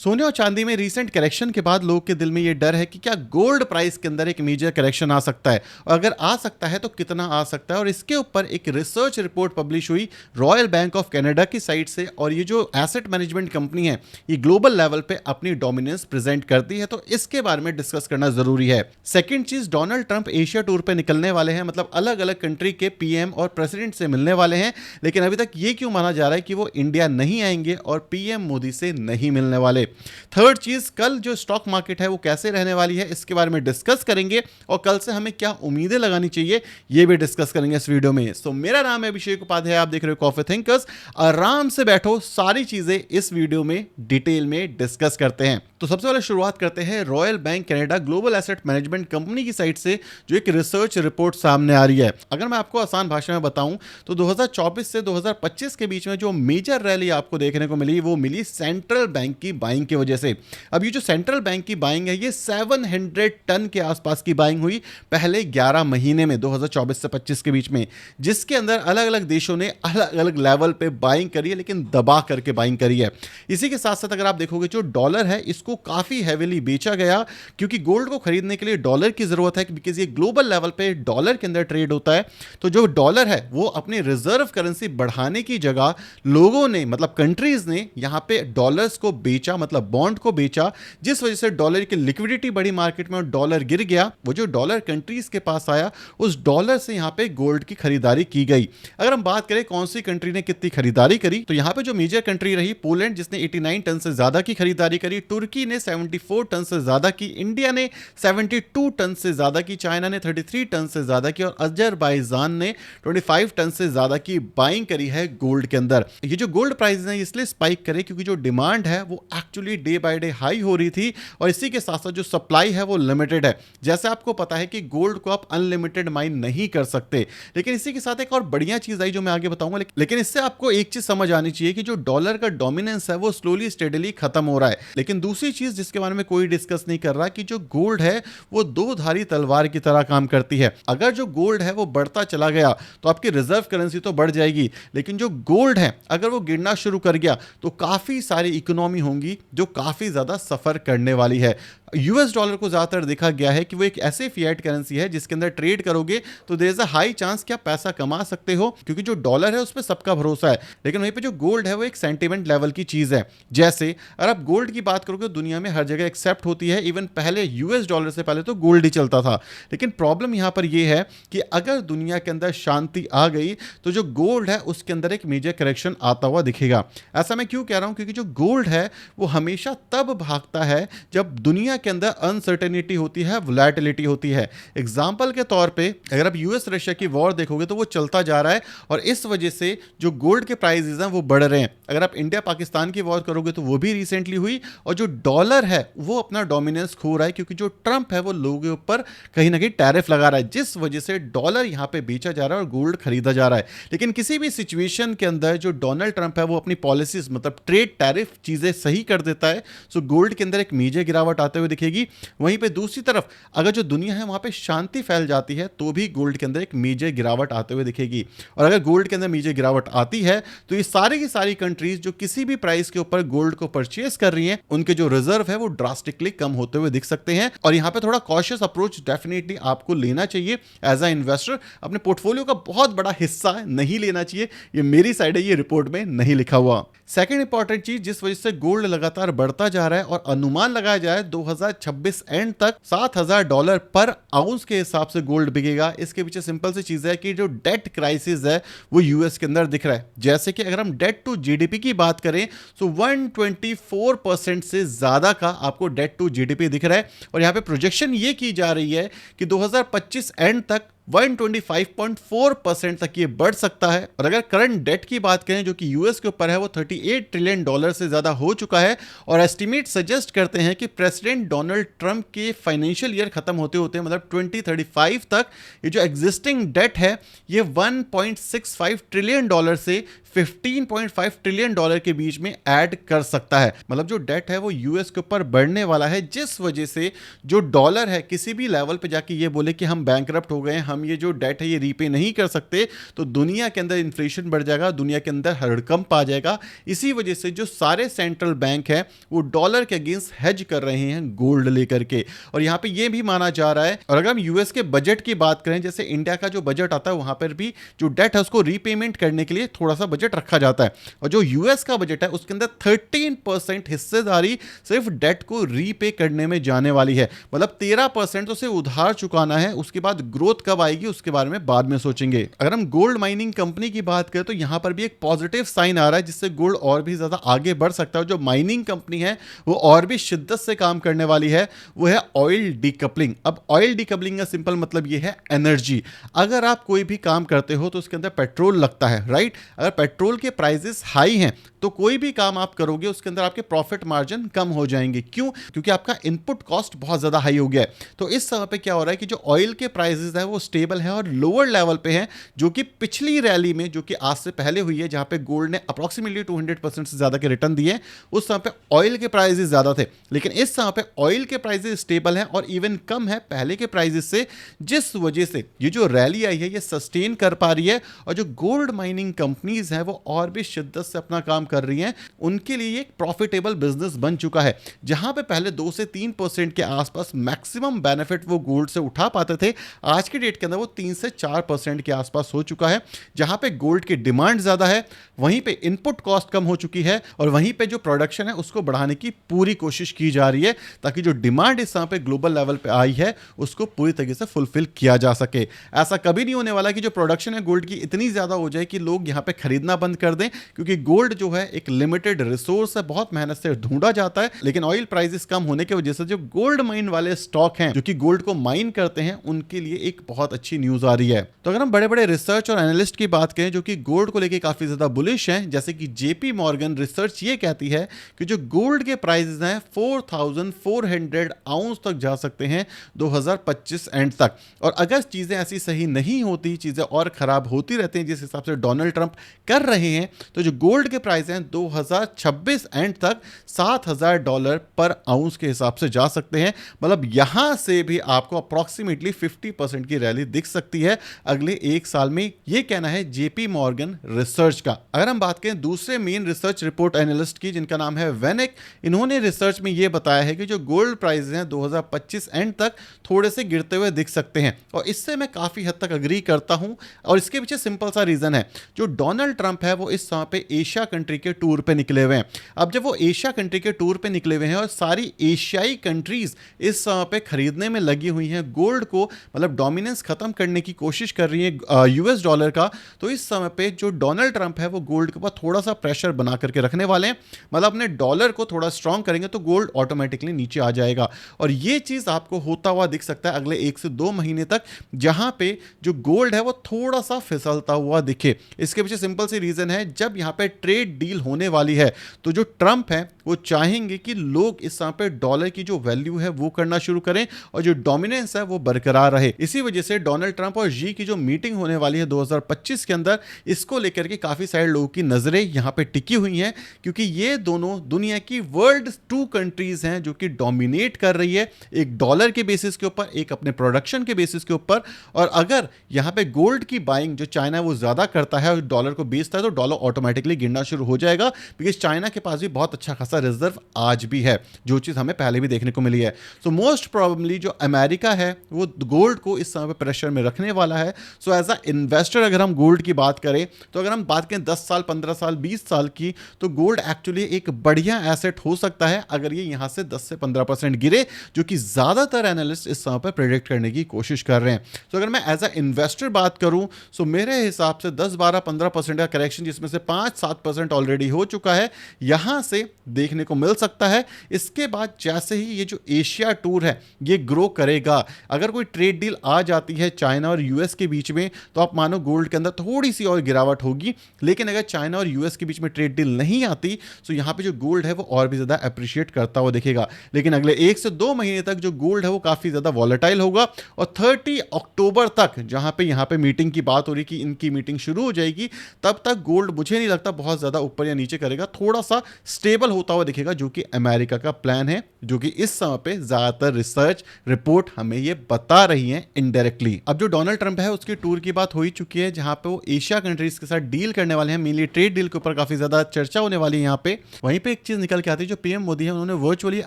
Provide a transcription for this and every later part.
सोने और चांदी में रीसेंट करेक्शन के बाद लोग के दिल में ये डर है कि क्या गोल्ड प्राइस के अंदर एक मेजर करेक्शन आ सकता है, और अगर आ सकता है तो कितना आ सकता है। और इसके ऊपर एक रिसर्च रिपोर्ट पब्लिश हुई रॉयल बैंक ऑफ कनाडा की साइट से, और ये जो एसेट मैनेजमेंट कंपनी है ये ग्लोबल लेवल पे अपनी डोमिनेंस प्रेजेंट करती है, तो इसके बारे में डिस्कस करना जरूरी है। सेकंड चीज, डोनाल्ड ट्रंप एशिया टूर पे निकलने वाले हैं, मतलब अलग अलग कंट्री के पीएम और प्रेसिडेंट से मिलने वाले हैं, लेकिन अभी तक ये क्यों माना जा रहा है कि वो इंडिया नहीं आएंगे और पीएम मोदी से नहीं मिलने वाले। थर्ड चीज, कल जो स्टॉक मार्केट है वो कैसे रहने वाली है इसके बारे में डिस्कस करेंगे, और कल से हमें क्या उम्मीदें लगानी चाहिए ये भी डिस्कस करेंगे इस वीडियो में। सो मेरा नाम है अभिषेक उपाध्याय, आप देख रहे हो कॉफी थिंकर्स। आराम से बैठो, सारी चीजें इस वीडियो में डिटेल में डिस्कस करते हैं। तो सबसे पहले शुरुआत करते हैं royal bank Canada global asset management company की साइट से जो एक रिसर्च रिपोर्ट सामने आ रही है। अगर मैं आपको आसान भाषा में बताऊं तो 2024 से 2025 के बीच में जो मेजर रैली आपको देखने को मिली वो मिली सेंट्रल बैंक की बाइंग की वजह से। अब ये जो सेंट्रल बैंक की बाइंग है ये 700 टन के आसपास की बाइंग हुई पहले 11 महीने में 2024 से 25 के बीच में, जिसके अंदर अलग अलग देशों ने अलग अलग लेवल पे बाइंग करी है, लेकिन दबा करके बाइंग करी है। इसी के साथ साथ अगर आप देखोगे जो डॉलर है इसको काफी हेवीली बेचा गया, क्योंकि गोल्ड को खरीदने के लिए डॉलर की जरूरत है, बिकॉज ये ग्लोबल लेवल पे डॉलर के अंदर ट्रेड होता है। तो जो डॉलर है वो अपनी रिजर्व करेंसी बढ़ाने की जगह लोगों ने, मतलब कंट्रीज ने यहां पे डॉलर्स को बेचा, मतलब बॉन्ड को बेचा, जिस वजह से डॉलर की लिक्विडिटी बढ़ी मार्केट में और डॉलर गिर गया। वो जो डॉलर कंट्रीज के पास आया उस डॉलर से यहां पे गोल्ड की खरीदारी की गई। अगर हम बात करें कौन सी कंट्री ने कितनी खरीदारी करी, तो यहां पे जो मेजर कंट्री रही पोलैंड जिसने 89 टन से ज्यादा की खरीदारी करी, तुर्की ने 74 टन से ज्यादा की, इंडिया ने 72 टन से ज्यादा की, चाइना ने 33 टन से ज्यादा की, और अजरबैजान ने 25 टन से ज्यादा की बाइंग करी है गोल्ड के अंदर। ये जो गोल्ड प्राइस है इसलिए स्पाइक करे क्योंकि जो डिमांड है वो actually day by day high हो रही थी, और इसी के साथ साथ जो सप्लाई है वो लिमिटेड है। जैसे आपको पता है कि गोल्ड को आप अनलिमिटेड माइन नहीं कर सकते, लेकिन इसी के साथ एक और बढ़िया चीज आई जो मैं आगे बताऊंगा। लेकिन इससे आपको एक चीज समझ आनी चाहिए कि जो डॉलर का डोमिनेंस है वो स्लोली स्टेडली खत्म हो रहा है। लेकिन दूसरी चीज जिसके बारे में कोई डिस्कस नहीं कर रहा कि जो गोल्ड है वो दो धारी तलवार की तरह काम करती है। अगर जो गोल्ड है वो बढ़ता चला गया तो आपकी रिजर्व करेंसी तो बढ़ जाएगी, लेकिन जो गोल्ड है अगर वो गिरना शुरू कर गया तो काफी सारी इकोनॉमी होंगी जो काफी ज्यादा सफर करने वाली है। यूएस डॉलर को ज्यादातर देखा गया है कि वो एक ऐसे फिएट करेंसी है जिसके अंदर ट्रेड करोगे तो there is a high chance कि आप पैसा कमा सकते हो, क्योंकि जो डॉलर है उस पर सबका भरोसा है। लेकिन वहीं पे जो गोल्ड है वो एक सेंटिमेंट लेवल की चीज है। जैसे अगर आप गोल्ड की बात करोगे दुनिया में हर जगह एक्सेप्ट होती है, इवन पहले यूएस डॉलर से पहले तो गोल्ड ही चलता था। लेकिन प्रॉब्लम यहां पर यह है कि अगर दुनिया के अंदर शांति आ गई तो जो गोल्ड है उसके अंदर एक मेजर करेक्शन आता हुआ दिखेगा। ऐसा मैं क्यों कह रहा हूं, क्योंकि जो गोल्ड है वो हमेशा तब भागता है जब दुनिया के अंदर अनसर्टेनिटी होती है, वोलेटिलिटी होती है। एग्जांपल के तौर पे अगर आप यूएस रशिया की वॉर देखोगे तो वो चलता जा रहा है, और इस वजह से जो गोल्ड के प्राइसेस हैं वो बढ़ रहे हैं। अगर आप इंडिया पाकिस्तान की वॉर करोगे तो वो भी रिसेंटली हुई, और जो डॉलर है वो अपना डोमिनेंस खो रहा है, क्योंकि जो ट्रंप है वो लोगों के ऊपर कहीं ना कहीं टैरिफ लगा रहा है, जिस वजह से डॉलर यहां पे बेचा जा रहा है और गोल्ड खरीदा जा रहा है। लेकिन किसी भी सिचुएशन के अंदर जो डोनाल्ड ट्रंप है वो अपनी पॉलिसीज, मतलब ट्रेड टैरिफ चीजें सही कर देता है, सो गोल्ड के अंदर एक मेजर गिरावट आते हुए दिखेगी। वहीं पे दूसरी तरफ अगर जो दुनिया है वहां पे शांति फैल जाती है तो भी गोल्ड के अंदर एक मेजर गिरावट आते हुए दिखेगी। और अगर गोल्ड के अंदर मेजर गिरावट आती है तो ये सारी की सारी कंट्रीज जो किसी भी प्राइस के ऊपर गोल्ड को परचेस कर रही हैं उनके जो रिजर्व है वो ड्रास्टिकली कम होते हुए दिख सकते हैं। और यहां पे थोड़ा कॉशियस अप्रोच डेफिनेटली आपको लेना चाहिए एज अ इन्वेस्टर। अपने पोर्टफोलियो का बहुत बड़ा हिस्सा नहीं लेना चाहिए, ये मेरी साइड है, ये रिपोर्ट में नहीं लिखा हुआ। सेकंड इंपॉर्टेंट चीज जिस वजह से गोल्ड लगातार बढ़ता जा रहा है और अनुमान लगाया जाए 2026 एंड तक $7,000 पर आउंस के हिसाब से गोल्ड बिकेगा, इसके पीछे सिंपल सी चीज है कि जो डेट क्राइसिस है वो यूएस के अंदर दिख रहा है। जैसे कि अगर हम डेट टू जीडीपी की बात करें तो 124% से ज्यादा का आपको डेट टू जीडीपी दिख रहा है, और यहां पे प्रोजेक्शन ये की जा रही है कि 2025 एंड तक 125.4% तक ये बढ़ सकता है। और अगर करंट डेट की बात करें जो कि यूएस के ऊपर है वो $38 ट्रिलियन से ज्यादा हो चुका है, और एस्टिमेट सजेस्ट करते हैं कि प्रेसिडेंट डोनाल्ड ट्रंप के फाइनेंशियल ईयर खत्म होते होते मतलब 2035 तक ये जो एग्जिस्टिंग डेट है ये $1.65 ट्रिलियन से 15.5 ट्रिलियन डॉलर के बीच में ऐड कर सकता है। मतलब जो डेट है वो यूएस के ऊपर बढ़ने वाला है, जिस वजह से जो डॉलर है किसी भी लेवल पे जाके ये बोले कि हम बैंकरप्ट हो गए, हम ये जो डेट है ये रीपे नहीं कर सकते, तो दुनिया के अंदर इन्फ्लेशन बढ़ जाएगा, दुनिया के अंदर हड़कंप आ जाएगा। इसी वजह से जो सारे सेंट्रल बैंक है वो डॉलर के अगेंस्ट हेज कर रहे हैं गोल्ड लेकर के। और यहां पे ये भी माना जा रहा है, और अगर हम यूएस के बजट की बात करें, जैसे इंडिया का जो बजट आता है वहां पर भी जो डेट है उसको रीपेमेंट करने के लिए थोड़ा सा बजट रखा जाता है, और जो यूएस का बजट है उसके अंदर 13% हिस्सेदारी सिर्फ डेट को रीपे करने में जाने वाली है। मतलब 13% तो उसे उधार चुकाना है, उसके बाद ग्रोथ कब आएगी उसके बारे में बाद में सोचेंगे। अगर हम गोल्ड माइनिंग कंपनी की बात करें तो यहां पर भी एक पॉजिटिव साइन आ रहा है, जिससे गोल्ड और भी ज्यादा आगे बढ़ सकता है। जो माइनिंग कंपनी है वो और भी शिद्दत से काम करने वाली है, वो है ऑयल डीकपलिंग। अब ऑयल डीकपलिंग का सिंपल मतलब ये है एनर्जी। अगर आप कोई भी काम करते हो तो उसके अंदर पेट्रोल लगता है, राइट। अगर पेट्रोल के प्राइसेस हाई हैं तो कोई भी काम आप करोगे उसके अंदर आपके प्रॉफिट मार्जिन कम हो जाएंगे। क्यों? क्योंकि आपका इनपुट कॉस्ट बहुत ज्यादा हाई हो गया है। तो इस समय पे क्या हो रहा है कि जो ऑयल के प्राइसेस है वो स्टेबल है और लोअर लेवल पे है, जो कि पिछली रैली में, जो कि आज से पहले हुई है, जहां पे गोल्ड ने अप्रोक्सीमेटली 200% से ज्यादा के रिटर्न दिए, उस समय पे ऑयल के प्राइसेस ज्यादा थे। लेकिन इस समय पे ऑयल के प्राइसेस स्टेबल हैं और इवन कम है पहले के प्राइसेस से, जिस वजह से ये जो रैली आई है ये सस्टेन कर पा रही है। और जो गोल्ड माइनिंग कंपनीज हैं वो और भी शिद्दत से अपना काम कर रही हैं, उनके लिए एक प्रॉफिटेबल बिजनेस बन चुका है। जहां पे पहले 2 से 3% के आसपास मैक्सिमम बेनिफिट वो गोल्ड से उठा पाते थे, आज के डेट के अंदर वो 3 से 4% के आसपास हो चुका है। जहां पे गोल्ड की डिमांड ज्यादा है, वहीं पे इनपुट कॉस्ट कम हो चुकी है, और वहीं पे जो प्रोडक्शन है उसको बढ़ाने की पूरी कोशिश की जा रही है, ताकि जो डिमांड इस समय पे ग्लोबल लेवल पे आई है उसको पूरी तरीके से फुलफिल किया जा सके। ऐसा कभी नहीं होने वाला कि जो प्रोडक्शन है गोल्ड की इतनी ज्यादा हो जाए कि लोग यहां पे खरीदना बंद कर दें, क्योंकि गोल्ड जो है एक लिमिटेड रिसोर्स है, बहुत मेहनत से ढूंढा जाता है। लेकिन ऑयल प्राइसेस कम होने की वजह से जो गोल्ड माइन वाले स्टॉक हैं, जो कि गोल्ड को माइन करते हैं, उनके लिए एक बहुत अच्छी न्यूज आ रही है। तो अगर हम बड़े बड़े रिसर्च और एनालिस्ट की बात करें जो कि गोल्ड को लेकर काफी ज्यादा बुलिश हैं, जैसे कि जेपी मॉर्गन रिसर्च ये कहती है कि जो गोल्ड के प्राइसेस हैं 4400 आउंस तक जा सकते हैं 2025 एंड तक। और अगर चीजें ऐसी सही नहीं होती, चीजें और खराब होती रहती हैं जिस हिसाब से डोनाल्ड ट्रंप कर रहे हैं, तो जो गोल्ड के प्राइस हैं 2026 एंड तक $7,000 पर आउंस के हिसाब से जा सकते हैं। मतलब यहां से भी आपको अप्रॉक्सीमेटली 50% की रैली दिख सकती है अगले एक साल में, यह कहना है जेपी मॉर्गन रिसर्च का। अगर हम बात करें दूसरे मेन रिसर्च रिपोर्ट एनालिस्ट की, जिनका नाम है वेनेक, इन्होंने रिसर्च में यह बताया है कि जो गोल्ड प्राइस हैं 2025 एंड तक थोड़े से गिरते हुए दिख सकते हैं, और इससे मैं काफी हद तक अग्री करता हूं। और इसके पीछे सिंपल सा रीजन है, जो डोनाल्ड ट्रंप है वो इस समय पे एशिया कंट्री के टूर पे निकले हुए हैं। अब जब वो एशिया कंट्री के टूर पे निकले हुए हैं और सारी एशियाई कंट्रीज इस समय पे खरीदने में लगी हुई हैं गोल्ड को, मतलब डोमिनेंस खत्म करने की कोशिश कर रही है यूएस डॉलर का, तो इस समय पे जो डोनाल्ड ट्रंप है वो गोल्ड के ऊपर थोड़ा सा प्रेशर बना करके रखने वाले हैं। मतलब अपने डॉलर को थोड़ा स्ट्रांग करेंगे तो गोल्ड ऑटोमेटिकली नीचे आ जाएगा, और ये चीज आपको होता हुआ दिख सकता है अगले 1 से 2 महीने तक, जहां पे जो गोल्ड है वो थोड़ा सा फिसलता हुआ दिखे। इसके पीछे सिंपल सी रीजन है, जब यहां पे ट्रेड डील होने वाली है तो जो ट्रंप है वो चाहेंगे कि लोग इस समय पे डॉलर की जो वैल्यू है वो करना शुरू करें और जो डोमिनेंस है वो बरकरार रहे। इसी वजह से डोनाल्ड ट्रंप और जी की जो मीटिंग होने वाली है 2025 के अंदर, इसको लेकर के काफी सारे लोगों की नजरें यहां पे टिकी हुई हैं, क्योंकि ये दोनों दुनिया की वर्ल्ड 2 कंट्रीज हैं जो कि डोमिनेट कर रही है, एक डॉलर के बेसिस के ऊपर, एक अपने प्रोडक्शन के बेसिस के ऊपर। और अगर यहां पे गोल्ड की बाइंग जो चाइना वो ज्यादा करता है और डॉलर को बेचता है, तो डॉलर ऑटोमेटिकली गिरना शुरू हो जाएगा, बिकॉज चाइना के पास भी बहुत अच्छा खासा रिजर्व आज भी है, जो चीज हमें पहले भी देखने को मिली है। सो मोस्ट प्रोबेबली जो अमेरिका है वो गोल्ड को इस समय पे प्रेशर में रखने वाला है। सो एज अ इन्वेस्टर अगर हम गोल्ड की बात करें, तो अगर हम बात करें 10 साल 15 साल 20 साल की, तो गोल्ड एक्चुअली एक बढ़िया एसेट हो सकता है अगर ये यहां से 10 से 15% गिरे, जो कि ज्यादातर एनालिस्ट इस समय पर प्रेडिक्ट करने की कोशिश कर रहे हैं। तो अगर मैं एज अ इन्वेस्टर बात करूं, सो मेरे हिसाब से 10 12 15% का करेक्शन, जिसमें से 5-7% ऑलरेडी हो चुका है, यहां से देखने को मिल सकता है। इसके बाद जैसे ही ये जो एशिया टूर है ये ग्रो करेगा, अगर कोई ट्रेड डील आ जाती है चाइना और यूएस के बीच में, तो आप मानो गोल्ड के अंदर थोड़ी सी और गिरावट होगी। लेकिन अगर चाइना और यूएस के बीच में ट्रेड डील नहीं आती तो यहाँ पे जो गोल्ड है वो और भी ज़्यादा अप्रिशिएट करता हुआ दिखेगा। लेकिन अगले 1 से 2 महीने तक जो गोल्ड है वो काफ़ी ज़्यादा वॉलेटाइल होगा, और 30 अक्टूबर तक जहाँ पे यहाँ पे मीटिंग की बात हो रही कि इनकी मीटिंग शुरू हो जाएगी, तब तक गोल्ड मुझे नहीं लगता बहुत ज़्यादा ऊपर या नीचे करेगा, थोड़ा सा स्टेबल होता हुआ दिखेगा, जो कि अमेरिका का प्लान है, जो कि इस समय पे ज़्यादातर रिसर्च रिपोर्ट हमें ये बता रही है इनडायरेक्टली। अब जो डोनाल्ड ट्रंप है उसकी टूर की बात हो ही चुकी है, जहाँ पे वो एशिया कंट्रीज के साथ डील करने वाले हैं, मेनली ट्रेड डील के ऊपर काफ़ी ज़्यादा चर्चा होने वाली है यहाँ पे। वहीं पे एक चीज़ निकल के आती है, जो पीएम मोदी है उन्होंने वर्चुअली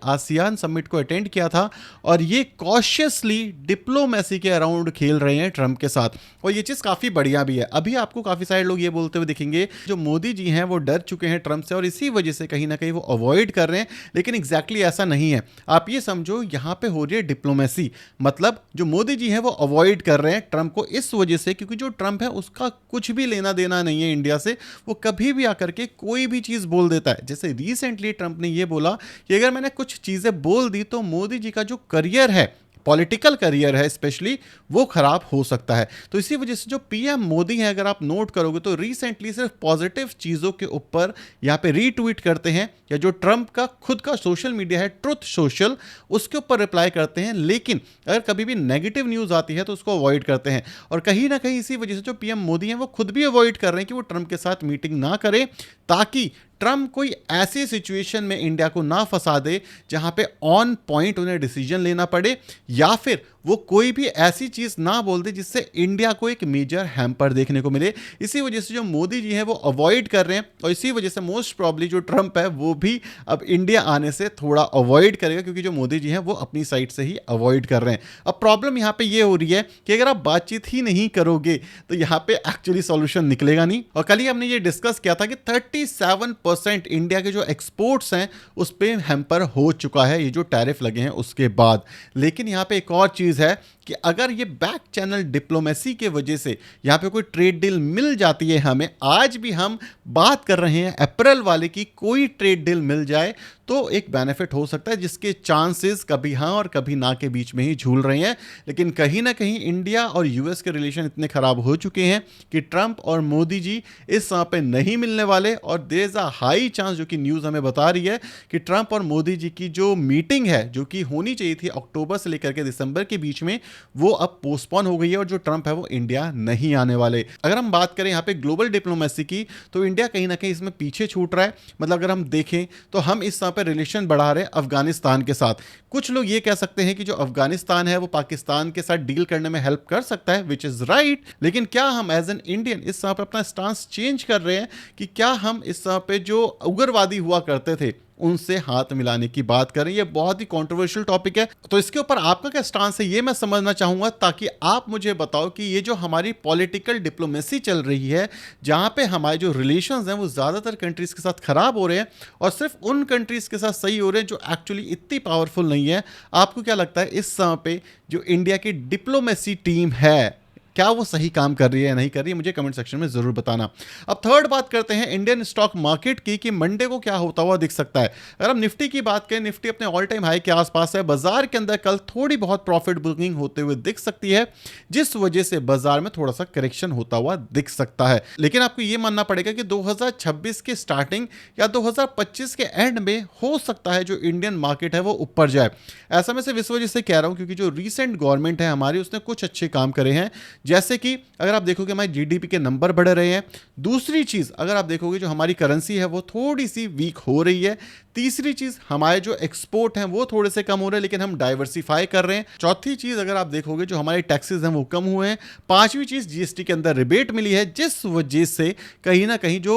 आसियान समिट को अटेंड किया था, और ये कॉशियसली डिप्लोमेसी के अराउंड खेल रहे हैं ट्रंप के साथ, और ये चीज़ काफ़ी बढ़िया भी है। अभी आपको काफ़ी सारे लोग ये बोलते हुए दिखेंगे जो मोदी जी हैं वो डर चुके हैं ट्रंप से, और इसी वजह से कहीं ना कहीं वो अवॉइड कर रहे हैं, लेकिन एग्जैक्टली ऐसा नहीं है। आप ये समझो यहाँ पे हो रही है डिप्लोमेसी, मतलब जो मोदी जी हैं वो अवॉइड कर रहे हैं ट्रंप को इस वजह से, क्योंकि जो ट्रंप है उसका कुछ भी लेना देना नहीं है इंडिया से, वो कभी भी आकर के कोई भी चीज़ बोल देता है। जैसे रिसेंटली ट्रंप ने ये बोला कि अगर मैंने कुछ चीज़ें बोल दी तो मोदी जी का जो करियर है, पॉलिटिकल करियर है स्पेशली, वो खराब हो सकता है। तो इसी वजह से जो पीएम मोदी हैं, अगर आप नोट करोगे तो रिसेंटली सिर्फ पॉजिटिव चीज़ों के ऊपर यहाँ पे रीट्वीट करते हैं, या जो ट्रंप का खुद का सोशल मीडिया है ट्रुथ सोशल, उसके ऊपर रिप्लाई करते हैं। लेकिन अगर कभी भी नेगेटिव न्यूज़ आती है तो उसको अवॉइड करते हैं, और कहीं ना कहीं इसी वजह से जो पीएम मोदी हैं वो खुद भी अवॉइड कर रहे हैं कि वो ट्रंप के साथ मीटिंग ना करें, ताकि ट्रंप कोई ऐसी सिचुएशन में इंडिया को ना फंसा दे जहां पे ऑन पॉइंट उन्हें डिसीजन लेना पड़े, या फिर वो कोई भी ऐसी चीज़ ना बोल दे जिससे इंडिया को एक मेजर हैम्पर देखने को मिले। इसी वजह से जो मोदी जी हैं वो अवॉइड कर रहे हैं, और इसी वजह से मोस्ट प्रॉब्ली जो ट्रंप है वो भी अब इंडिया आने से थोड़ा अवॉइड करेगा, क्योंकि जो मोदी जी हैं वो अपनी साइड से ही अवॉइड कर रहे हैं। अब प्रॉब्लम यहाँ पे ये हो रही है कि अगर आप बातचीत ही नहीं करोगे तो यहाँ पे एक्चुअली सॉल्यूशन निकलेगा नहीं। और कल ही हमने ये डिस्कस किया था कि 37% इंडिया के जो एक्सपोर्ट्स हैं उस पर हैम्पर हो चुका है, ये जो टैरिफ लगे हैं उसके बाद। लेकिन यहाँ पे एक और चीज़ है कि अगर ये बैक चैनल डिप्लोमेसी के वजह से यहाँ पे कोई ट्रेड डील मिल जाती है हमें, आज भी हम बात कर रहे हैं अप्रैल वाले की, कोई ट्रेड डील मिल जाए तो एक बेनिफिट हो सकता है, जिसके चांसेस कभी हाँ और कभी ना के बीच में ही झूल रहे हैं। लेकिन कहीं ना कहीं इंडिया और यूएस के रिलेशन इतने खराब हो चुके हैं कि ट्रंप और मोदी जी इस समय पे नहीं मिलने वाले, और there is a high chance, जो कि न्यूज़ हमें बता रही है कि ट्रंप और मोदी जी की जो मीटिंग है, जो कि होनी चाहिए थी अक्टूबर से लेकर के दिसंबर के बीच में, वो अब पोस्टपोन हो गई है, और जो ट्रंप है वो इंडिया नहीं आने वाले। अगर हम बात करें यहाँ पे ग्लोबल डिप्लोमेसी की, तो इंडिया कहीं ना कहीं इसमें पीछे छूट रहा है। मतलब अगर हम देखें तो हम इस समय पर रिलेशन बढ़ा रहे हैं अफगानिस्तान के साथ। कुछ लोग ये कह सकते हैं कि जो अफगानिस्तान है वो पाकिस्तान के साथ डील करने में हेल्प कर सकता है, विच इज राइट। लेकिन क्या हम एज एन इंडियन इस समय पर अपना स्टांस चेंज कर रहे हैं कि क्या हम इस समय पे जो उग्रवादी हुआ करते थे उनसे हाथ मिलाने की बात करें? ये बहुत ही कंट्रोवर्शियल टॉपिक है, तो इसके ऊपर आपका क्या स्टांस है ये मैं समझना चाहूंगा, ताकि आप मुझे बताओ कि ये जो हमारी पॉलिटिकल डिप्लोमेसी चल रही है, जहां पे हमारे जो रिलेशंस हैं वो ज़्यादातर कंट्रीज के साथ खराब हो रहे हैं, और सिर्फ उन कंट्रीज के साथ सही हो रहे हैं जो एक्चुअली इतनी पावरफुल नहीं है। आपको क्या लगता है इस समय पे जो इंडिया की डिप्लोमेसी टीम है, क्या वो सही काम कर रही है या नहीं कर रही है? मुझे कमेंट सेक्शन में जरूर बताना। अब थर्ड बात करते हैं इंडियन स्टॉक मार्केट की, कि मंडे को क्या होता हुआ दिख सकता है। अगर हम निफ्टी की बात करें, निफ्टी अपने ऑल टाइम हाई के आसपास है। बाजार के अंदर कल थोड़ी बहुत प्रॉफिट बुकिंग होते हुए दिख सकती है, जिस वजह से बाजार में थोड़ा सा करेक्शन होता हुआ दिख सकता है। लेकिन आपको यह मानना पड़ेगा कि 2026 के स्टार्टिंग या 2025 के एंड में हो सकता है जो इंडियन मार्केट है वो ऊपर जाए। ऐसा मैं सिर्फ इस वजह से कह रहा हूं क्योंकि जो रिसेंट गवर्नमेंट है हमारी, उसने कुछ अच्छे काम करे हैं। जैसे कि अगर आप देखोगे हमारे जीडीपी के नंबर बढ़ रहे हैं। दूसरी चीज अगर आप देखोगे जो हमारी करेंसी है वो थोड़ी सी वीक हो रही है। तीसरी चीज हमारे जो एक्सपोर्ट हैं वो थोड़े से कम हो रहे हैं, लेकिन हम डाइवर्सिफाई कर रहे हैं। चौथी चीज अगर आप देखोगे जो हमारे टैक्सेस हैं वो कम हुए हैं। पांचवी चीज जीएसटी के अंदर रिबेट मिली है, जिस वजह से कहीं ना कहीं जो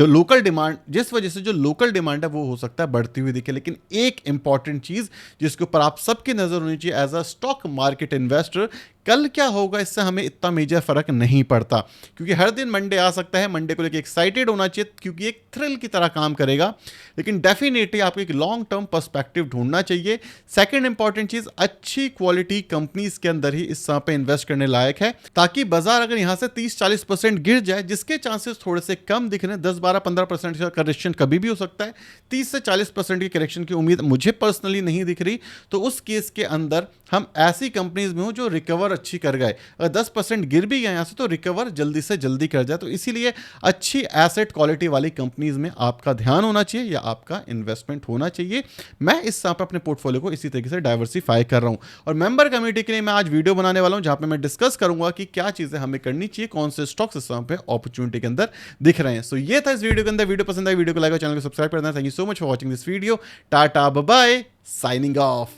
लोकल डिमांड है वो हो सकता है बढ़ती हुई दिखे। लेकिन एक इंपॉर्टेंट चीज जिसके ऊपर आप सबकी नजर होनी चाहिए as a stock market investor, कल क्या होगा इससे हमें इतना मेजर फर्क नहीं पड़ता, क्योंकि हर दिन मंडे आ सकता है। मंडे को लेकर एक्साइटेड होना चाहिए क्योंकि एक थ्रिल की तरह काम करेगा। लेकिन डेफिनेटली डेफिनेटली आपको एक लॉन्ग टर्म पर्सपेक्टिव ढूंढना चाहिए। सेकंड इंपॉर्टेंट चीज, अच्छी क्वालिटी कंपनीज के अंदर ही इस समय पे इन्वेस्ट करने लायक है, ताकि बाजार अगर यहां से 30-40% गिर जाए, जिसके चांसेस थोड़े से कम दिख रहे हैं, 10-12-15% का करेक्शन कभी भी हो सकता है, 30 से 40% की करेक्शन की उम्मीद मुझे पर्सनली नहीं दिख रही, तो उस केस के अंदर हम ऐसी कंपनीज में हो जो रिकवर अच्छी कर गए। अगर 10% गिर भी गए यहां से तो रिकवर जल्दी से जल्दी कर जाए। तो इसीलिए अच्छी एसेट क्वालिटी वाली कंपनीज में आपका ध्यान होना चाहिए या आपका इन्वेस्टमेंट होना चाहिए। मैं इस समय पे अपने पोर्टफोलियो को इसी तरीके से डाइवर्सिफाई कर रहा हूं। और मेंबर कम्युनिटी के लिए मैं आज वीडियो बनाने वाला हूं जहां पे मैं डिस्कस करूंगा कि क्या चीजें हमें करनी चाहिए, कौन से स्टॉक्स इस समय पे अपॉर्चुनिटी के अंदर दिख रहे हैं। सो ये था इस वीडियो के अंदर। वीडियो पसंद आई वीडियो को लाइक और चैनल को सब्सक्राइब करना। Thank you so much for watching this video. Tata bye bye, signing of.